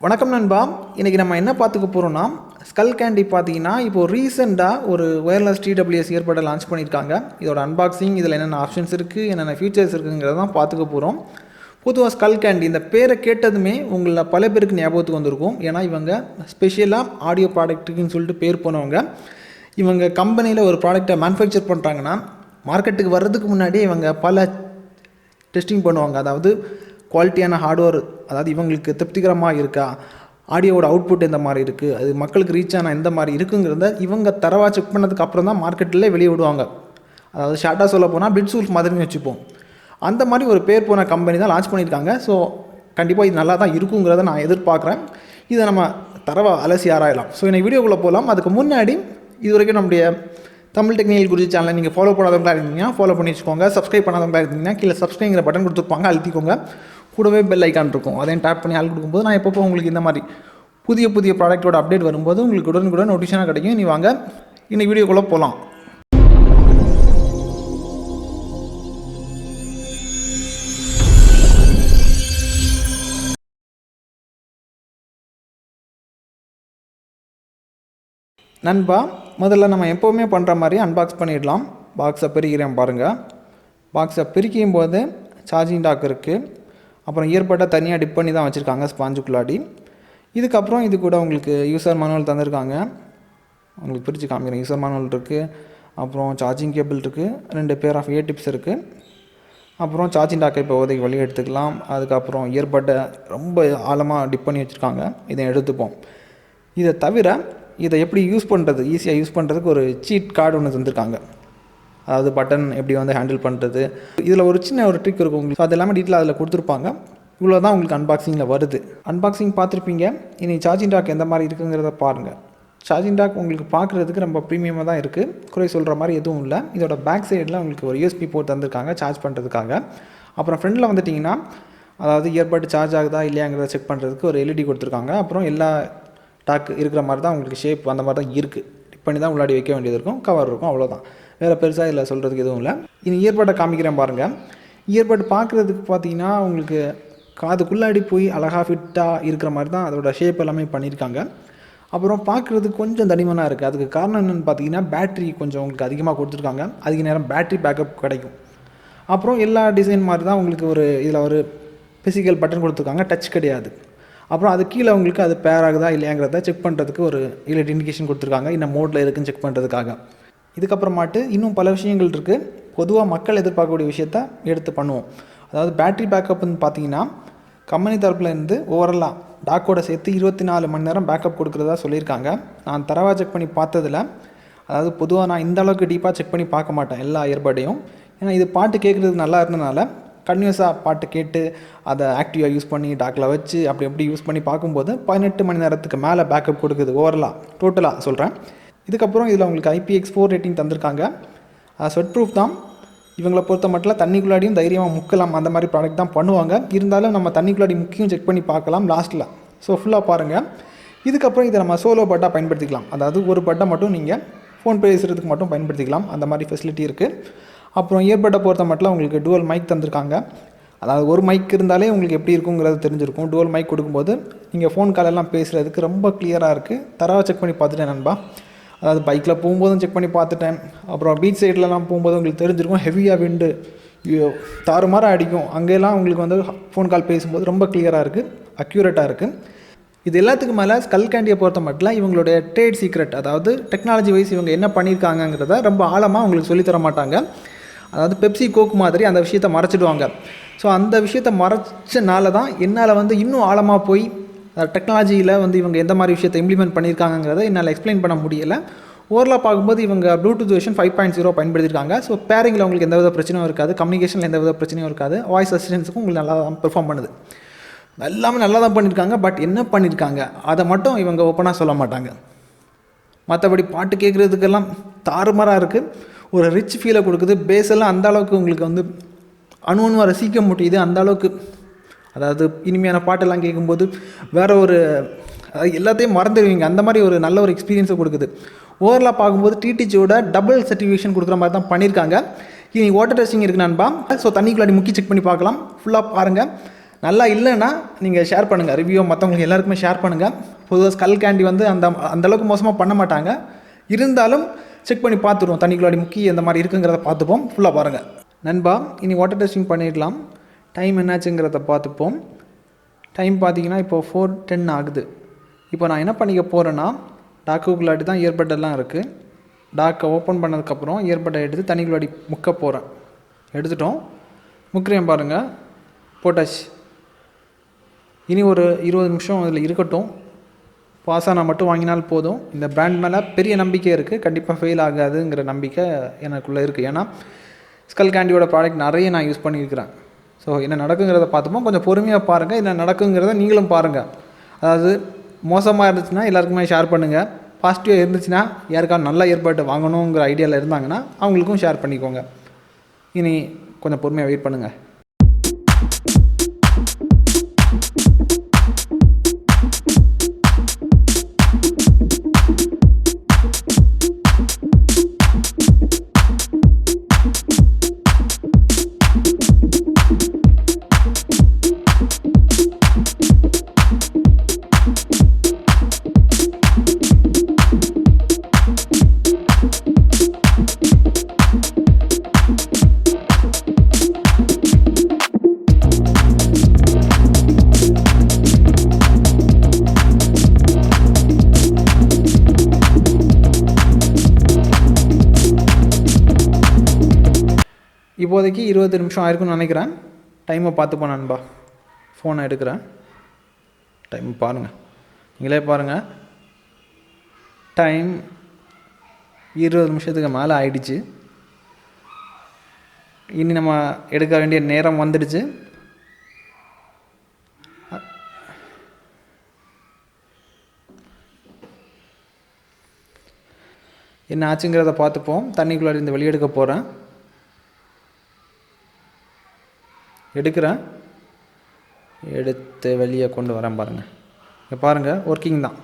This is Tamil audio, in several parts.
வணக்கம் நண்பா. இன்றைக்கி நம்ம என்ன பார்த்துக்க போகிறோம்னா, ஸ்கல் கேண்டி பார்த்தீங்கன்னா இப்போது ரீசெண்டாக ஒரு ஒயர்லெஸ் டிடபிள்யூஎஸ் இயர்பட்டை லான்ச் பண்ணியிருக்காங்க. இதோட அன்பாக்சிங், இதில் என்னென்ன ஆப்ஷன்ஸ் இருக்குது, என்னென்ன ஃபீச்சர்ஸ் இருக்குங்கிறத தான் பார்த்துக்க போகிறோம். பொதுவாக ஸ்கல் கேண்டி இந்த பேரை கேட்டதுமே உங்களில் பல பேருக்கு ஞாபகத்துக்கு வந்திருக்கும். ஏன்னா இவங்க ஸ்பெஷலாக ஆடியோ ப்ராடக்ட்டுக்குன்னு சொல்லிட்டு பேர் போனவங்க. இவங்க கம்பெனியில் ஒரு ப்ராடக்டை மேனுஃபேக்சர் பண்ணுறாங்கன்னா மார்க்கெட்டுக்கு வர்றதுக்கு முன்னாடியே இவங்க பல டெஸ்டிங் பண்ணுவாங்க. அதாவது குவாலிட்டியான ஹார்ட்வேர், அதாவது இவங்களுக்கு திருப்திகரமாக இருக்கா, ஆடியோவோட அவுட்புட் எந்த மாதிரி இருக்குது, அது மக்களுக்கு ரீச் ஆனால் எந்த மாதிரி இருக்குங்கிறத இவங்க தரவாக செக் பண்ணதுக்கு அப்புறம் தான் மார்க்கெட்டில் வெளியே விடுவாங்க. அதாவது ஷார்ட்டாக சொல்ல போனால் பிட்ஸூல்ஸ் மாதிரின்னு வச்சுப்போம். அந்த மாதிரி ஒரு பேர் போன கம்பெனி தான் லான்ச் பண்ணியிருக்காங்க. ஸோ கண்டிப்பாக இது நல்லா தான் இருக்குங்கிறத நான் எதிர்பார்க்குறேன். இதை நம்ம தரவாக அலசி ஆராயலாம். ஸோ இந்த வீடியோக்குள்ளே போகலாம். அதுக்கு முன்னாடி இது வரைக்கும் நம்முடைய தமிழ் டெக்னிக்கல் குருஜி சேனலை நீங்கள் ஃபாலோ பண்ணாதவங்களா இருந்தீங்கன்னா ஃபாலோ பண்ணி வச்சுக்கோங்க. சப்ஸ்கிரைப் பண்ணாதவங்களா இருந்தீங்கன்னா கீழே சப்ஸ்கிரைங்கிற பட்டன் கொடுத்துருப்பாங்க, அழுத்திக்கோங்க. கூடவே பெல் ஐக்கான் இருக்கும், அதையும் டேப் பண்ணி ஆள் கொடுக்கும்போது நான் எப்பப்போ உங்களுக்கு இந்த மாதிரி புதிய புதிய ப்ராடக்ட்டோட அப்டேட் வரும்போது உங்களுக்கு உடனுக்குடன் நோட்டிஃபிகேஷனாக கிடைக்கும். நீ வாங்க இன்னைக்கு வீடியோக்குள்ளே போகலாம். நண்பா, முதல்ல நம்ம எப்போவுமே பண்ணுற மாதிரி அன்பாக்ஸ் பண்ணிடலாம். பாக்ஸை பிரிக்கிறேன் பாருங்கள். பாக்ஸை பிரிக்கும் போது சார்ஜிங் டாக் இருக்குது. அப்புறம் இயர்பட்டை தனியாக டிப் பண்ணி தான் வச்சுருக்காங்க ஸ்பாஞ்சுக்குள்ளாடி. இதுக்கப்புறம் இது கூட உங்களுக்கு யூசர் மேனுவல் தந்திருக்காங்க. உங்களுக்கு பிரித்து காமிக்கிறேன். யூசர் மேனுவல் இருக்குது, அப்புறம் சார்ஜிங் கேபிள் இருக்குது, 2 பேர் ஆஃப் ஏ டிப்ஸ் இருக்குது, அப்புறம் சார்ஜிங் டாக்கை இப்போ உதவி வழி எடுத்துக்கலாம். அதுக்கப்புறம் இயர்பட்டை ரொம்ப ஆழமாக டிப் பண்ணி வச்சுருக்காங்க, இதை எடுத்துப்போம். இதை தவிர இதை எப்படி யூஸ் பண்ணுறது, ஈஸியாக யூஸ் பண்ணுறதுக்கு ஒரு சீட் கார்டு ஒன்று தந்திருக்காங்க. அதாவது பட்டன் எப்படி வந்து ஹேண்டில் பண்ணுறது, இதில் ஒரு சின்ன ஒரு ட்ரிக் இருக்கும் உங்களுக்கு. அது எல்லாமே டீட்டெயில் அதில் கொடுத்துருப்பாங்க. இவ்வளோ தான் உங்களுக்கு அன்பாக்சிங்கில் வருது. அன்பாக்சிங் பார்த்துருப்பீங்க. இனி சார்ஜிங் டாக் எந்த மாதிரி இருக்குங்கிறத பாருங்கள். சார்ஜிங் டாக் உங்களுக்கு பார்க்குறதுக்கு ரொம்ப ப்ரீமியமாக தான் இருக்குது, குறை சொல்கிற மாதிரி எதுவும் இல்லை. இதோட பேக் சைடில் உங்களுக்கு ஒரு யூஎஸ்பி போர்ட் தந்திருக்காங்க சார்ஜ் பண்ணுறதுக்காக. அப்புறம் ஃப்ரண்டில் வந்துட்டிங்கன்னா, அதாவது இயர்பட் சார்ஜ் ஆகுதா இல்லையாங்கிறத செக் பண்ணுறதுக்கு ஒரு எல்இடி கொடுத்துருக்காங்க. அப்புறம் எல்லா டாக் இருக்கிற மாதிரி தான் உங்களுக்கு ஷேப் அந்த மாதிரி தான் இருக்குது. டிப் பண்ணி தான் உள்ளாடி வைக்க வேண்டியது இருக்கும், கவர் இருக்கும், அவ்வளோதான். வேறு பெருசாக இதில் சொல்கிறதுக்கு எதுவும் இல்லை. இனி இயர்பட்டை காமிக்கிறேன் பாருங்கள். இயர்பட் பார்க்குறதுக்கு பார்த்தீங்கன்னா உங்களுக்கு காதுக்குள்ளாடி போய் அழகாக ஃபிட்டாக இருக்கிற மாதிரி தான் அதோட ஷேப் எல்லாமே பண்ணியிருக்காங்க. அப்புறம் பார்க்குறதுக்கு கொஞ்சம் தடிமனாக இருக்குது. அதுக்கு காரணம் என்னென்னு பார்த்தீங்கன்னா, பேட்ரி கொஞ்சம் உங்களுக்கு அதிகமாக கொடுத்துருக்காங்க. அதிக நேரம் பேட்ரி பேக்கப் கிடைக்கும். அப்புறம் எல்லா டிசைன் மாதிரி தான் உங்களுக்கு ஒரு இதில் ஒரு ஃபிசிக்கல் பட்டன் கொடுத்துருக்காங்க, டச் கிடையாது. அப்புறம் அது கீழே உங்களுக்கு அது பேர் ஆகுதா இல்லையாங்கிறத செக் பண்ணுறதுக்கு ஒரு இலட் இண்டிகேஷன் கொடுத்துருக்காங்க, இந்த மோடில் இருக்குன்னு செக் பண்ணுறதுக்காக. இதுக்கப்புறமாட்டு இன்னும் பல விஷயங்கள் இருக்குது. பொதுவாக மக்கள் எதிர்பார்க்கக்கூடிய விஷயத்த எடுத்து பண்ணுவோம். அதாவது பேட்ரி பேக்கப்னு பார்த்தீங்கன்னா, கம்பெனி தரப்புலேருந்து ஓவரலாக டாக்கோட சேர்த்து 24 மணி நேரம் பேக்கப் கொடுக்குறதா சொல்லியிருக்காங்க. நான் தரவாக செக் பண்ணி பார்த்ததில், அதாவது பொதுவாக நான் இந்த அளவுக்கு டீப்பாக செக் பண்ணி பார்க்க மாட்டேன் எல்லா இயர்பட்டையும். ஏன்னா இது பாட்டு கேட்குறதுக்கு நல்லா இருந்ததுனால கன்டினியூஸாக பாட்டு கேட்டு அதை ஆக்டிவாக யூஸ் பண்ணி டாக்கில் வச்சு அப்படி எப்படி யூஸ் பண்ணி பார்க்கும்போது 18 மணி நேரத்துக்கு மேலே பேக்கப் கொடுக்குது ஓவரலாக, டோட்டலாக சொல்கிறேன். இதுக்கப்புறம் இதில் உங்களுக்கு IPX4 ரேட்டிங் தந்திருக்காங்க. ஸ்வெட் ப்ரூஃப் தான். இவங்களை பொறுத்த மட்டும் தண்ணிக்குள்ளாடியும் தைரியமாக முக்கலாம், அந்த மாதிரி ப்ராடக்ட் தான் பண்ணுவாங்க. இருந்தாலும் நம்ம தண்ணிக்குள்ளாடி முக்கியம் செக் பண்ணி பார்க்கலாம் லாஸ்ட்டில். ஸோ ஃபுல்லாக பாருங்கள். இதுக்கப்புறம் இதை நம்ம சோலோ பட்டாக பயன்படுத்திக்கலாம். அதாவது ஒரு பட்டை மட்டும் நீங்கள் ஃபோன் பேசுகிறதுக்கு மட்டும் பயன்படுத்திக்கலாம், அந்த மாதிரி ஃபெசிலிட்டி இருக்குது. அப்புறம் இயர்பட்டை பொறுத்த மட்டும் உங்களுக்கு டுவல் மைக் தந்திருக்காங்க. அதாவது ஒரு மைக் இருந்தாலே உங்களுக்கு எப்படி இருக்குங்கிறது தெரிஞ்சிருக்கும். டுவல் மைக் கொடுக்கும்போது நீங்கள் ஃபோன் காலெல்லாம் பேசுகிறதுக்கு ரொம்ப கிளியராக இருக்குது. தரவாக செக் பண்ணி பார்த்துட்டேன் நண்பா. அதாவது பைக்கில் போகும்போதும் செக் பண்ணி பார்த்துட்டேன். அப்புறம் பீச் சைட்லலாம் போகும்போது உங்களுக்கு தெரிஞ்சிருக்கும், ஹெவியாக விண்டு தாறுமாறாக அடிக்கும். அங்கெல்லாம் உங்களுக்கு வந்து ஃபோன் கால் பேசும்போது ரொம்ப கிளியராக இருக்குது, அக்யூரேட்டாக இருக்குது. இது எல்லாத்துக்கும் மேலே ஸ்கல் கேண்டியை பொறுத்த மட்டும் இவங்களுடைய ட்ரேட் சீக்ரெட், அதாவது டெக்னாலஜி வைஸ் இவங்க என்ன பண்ணியிருக்காங்கிறத ரொம்ப ஆழமாக உங்களுக்கு சொல்லித்தர மாட்டாங்க. அதாவது பெப்சி கோக் மாதிரி அந்த விஷயத்தை மறைச்சிடுவாங்க. ஸோ அந்த விஷயத்தை மறைச்சனால தான் என்னால் வந்து இன்னும் ஆழமாக போய் டெக்னாலஜியில் வந்து இவங்க எந்த மாதிரி விஷயத்தை இம்ப்ளிமெண்ட் பண்ணியிருக்காங்கிறத என்னால் எக்ஸ்பிளைன் பண்ண முடியலை. ஓவரலாக பார்க்கும்போது இவங்க ப்ளூடூத் வெர்ஷன் 5.0 பயன்படுத்தியிருக்காங்க. ஸோ பேரிங்கில் உங்களுக்கு எந்த வித பிரச்சனையும் இருக்காது, கம்யூனிகேஷனில் எந்த வித பிரச்சனையும் இருக்காது, வாய்ஸ் அசிஸ்டன்ஸுக்கும் உங்களுக்கு நல்லா தான் பெர்ஃபார்ம் பண்ணுது. எல்லாமே நல்லா தான் பண்ணியிருக்காங்க. பட் என்ன பண்ணியிருக்காங்க அதை மட்டும் இவங்க ஓப்பனாக சொல்ல மாட்டாங்க. மற்றபடி பாட்டு கேட்குறதுக்கெல்லாம் தாறுமாறாக இருக்குது, ஒரு ரிச் ஃபீலை கொடுக்குது. பேஸெல்லாம் அந்த அளவுக்கு உங்களுக்கு வந்து அணுவாக ரசிக்க முடியுது. அந்த அளவுக்கு அதாவது இனிமையான பாட்டெல்லாம் கேட்கும்போது வேறு ஒரு எல்லாத்தையும் மறந்துடுவீங்க, அந்த மாதிரி ஒரு நல்ல ஒரு எக்ஸ்பீரியன்ஸை கொடுக்குது. ஓவரலாக பார்க்கும்போது டிடிஜியோட டபுள் சர்டிஃபிகேஷன் கொடுக்குற மாதிரி தான் பண்ணியிருக்காங்க. இனி வாட்டர் டெஸ்டிங் இருக்குது நண்பா. ஸோ தண்ணிக்குள்ளாடி முக்கி செக் பண்ணி பார்க்கலாம். ஃபுல்லாக பாருங்கள். நல்லா இல்லைன்னா நீங்கள் ஷேர் பண்ணுங்கள், ரிவ்யூ மற்றவங்களுக்கு எல்லாருக்குமே ஷேர் பண்ணுங்கள். பொதுவாக ஸ்கல் கேண்டி வந்து அந்தளவுக்கு மோசமாக பண்ண மாட்டாங்க, இருந்தாலும் செக் பண்ணி பார்த்துருவோம். தண்ணிக்குள்ளாடி முக்கி அந்த மாதிரி இருக்குங்கிறத பார்த்துப்போம். ஃபுல்லாக பாருங்கள் நண்பா. இனி வாட்டர் டெஸ்டிங் பண்ணிடலாம். டைம் என்னாச்சுங்கிறத பார்த்துப்போம். டைம் பார்த்தீங்கன்னா இப்போ 4:10 ஆகுது. இப்போ நான் என்ன பண்ணிக்க போகிறேன்னா, டாக்குக்குள்ளாடி தான் இயர்பட்டெல்லாம் இருக்குது. டாக்கை ஓப்பன் பண்ணதுக்கப்புறம் இயர்பட்டை எடுத்து தண்ணிக்குள்ளாடி முக்க போகிறேன். எடுத்துட்டோம், முக்கிறேன் பாருங்கள், போட்டாச்சு. இனி ஒரு 20 நிமிஷம் அதில் இருக்கட்டும். பாஸாக மட்டும் வாங்கினால் போதும். இந்த பிராண்ட் மேலே பெரிய நம்பிக்கை இருக்குது, கண்டிப்பாக ஃபெயில் ஆகாதுங்கிற நம்பிக்கை எனக்குள்ளே இருக்குது. ஏன்னா ஸ்கல் கேண்டியோட ப்ராடக்ட் நிறைய நான் யூஸ் பண்ணியிருக்கிறேன். ஸோ என்ன நடக்குங்கிறத பார்த்துப்போம். கொஞ்சம் பொறுமையாக பாருங்கள், என்ன நடக்குங்கிறத நீங்களும் பாருங்கள். அதாவது மோசமாக இருந்துச்சுன்னா எல்லாருக்குமே ஷேர் பண்ணுங்கள், பாசிட்டிவாக இருந்துச்சுன்னா யாருக்காவது நல்ல ஏற்பாடு வாங்கணுங்கிற ஐடியாவில் இருந்தாங்கன்னா அவங்களுக்கும் ஷேர் பண்ணிக்கோங்க. இனி கொஞ்சம் பொறுமையாக வெயிட் பண்ணுங்கள். இப்போதைக்கு 20 நிமிஷம் ஆயிருக்குன்னு நினைக்கிறேன். டைமை பார்த்துப்போம் நண்பா. ஃபோனை எடுக்கிறேன், டைம் பாருங்கள், நீங்களே பாருங்கள். டைம் 20 நிமிஷத்துக்கு மேலே ஆயிடுச்சு. இனி நம்ம எடுக்க வேண்டிய நேரம் வந்துடுச்சு. என்ன ஆச்சுங்கிறத பார்த்துப்போம். தண்ணிக்குள்ளாடி இந்த வெளியெடுக்க போகிறேன். எடுக்கிறேன், எடுத்து வெளியே கொண்டு வரேன் பாருங்கள். இங்கே பாருங்கள், ஒர்க்கிங் தான்.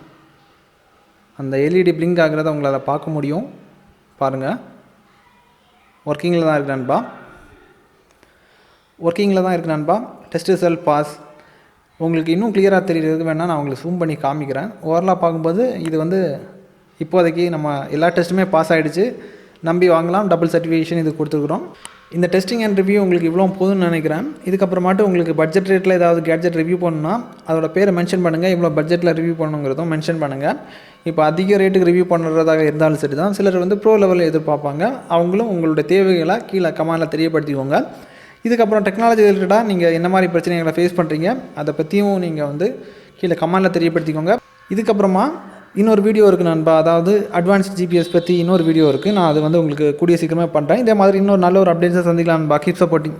அந்த எல்இடி பிளிங்க் ஆகிறத உங்களால் பார்க்க முடியும். பாருங்கள், ஒர்க்கிங்கில் தான் இருக்கு நண்பா, ஒர்க்கிங்கில் தான் இருக்கு நண்பா. Test result pass. உங்களுக்கு இன்னும் கிளியராக தெரியுறது வேணால் நான் உங்களுக்கு ஜூம் பண்ணி காமிக்கிறேன். ஓவரலாக பார்க்கும்போது இது வந்து இப்போதைக்கு நம்ம எல்லா டெஸ்ட்டுமே பாஸ் ஆகிடுச்சு, நம்பி வாங்கலாம். டபுள் சர்டிஃபிகேஷன் இது கொடுத்துருக்குறோம். இந்த டெஸ்டிங் அண்ட் ரிவ்யூ உங்களுக்கு இவ்வளோ போதும்னு நினைக்கிறேன். இதுக்கப்புறமாட்டு உங்களுக்கு பட்ஜெட் ரேட்டில் ஏதாவது கேட்ஜெட் ரிவ்யூ பண்ணணும்னா அதோட பேரை மென்ஷன் பண்ணுங்கள், இவ்வளோ பட்ஜெட்டில் ரிவ்யூ பண்ணணுங்கிறதும் மென்ஷன் பண்ணுங்கள். இப்போ அதிக ரேட்டுக்கு ரிவ்யூ பண்ணுறதாக இருந்தாலும் சரி தான். சிலர் வந்து ப்ரோ லெவலில் எதிர்பார்ப்பாங்க, அவங்களும் உங்களுடைய தேவைகளை கீழே கமெண்டில் தெரியப்படுத்திக்கோங்க. இதுக்கப்புறம் டெக்னாலஜி ரிலேட்டடாக நீங்கள் என்ன மாதிரி பிரச்சனைகளை ஃபேஸ் பண்ணுறீங்க அதை பற்றியும் நீங்கள் வந்து கீழே கமெண்டில் தெரியப்படுத்திக்கோங்க. இதுக்கப்புறமா இன்னொரு வீடியோ இருக்குது நண்பா, அதாவது அட்வான்ஸ்ட் ஜிபிஎஸ் பற்றி இன்னொரு வீடியோ இருக்குது. நான் அது வந்து உங்களுக்கு கூடிய சீக்கிரமாக பண்ணுறேன். இதே மாதிரி இன்னொரு நல்ல ஒரு அப்டேட்ஸை சந்திக்கலாம் நண்பா. Keep supporting.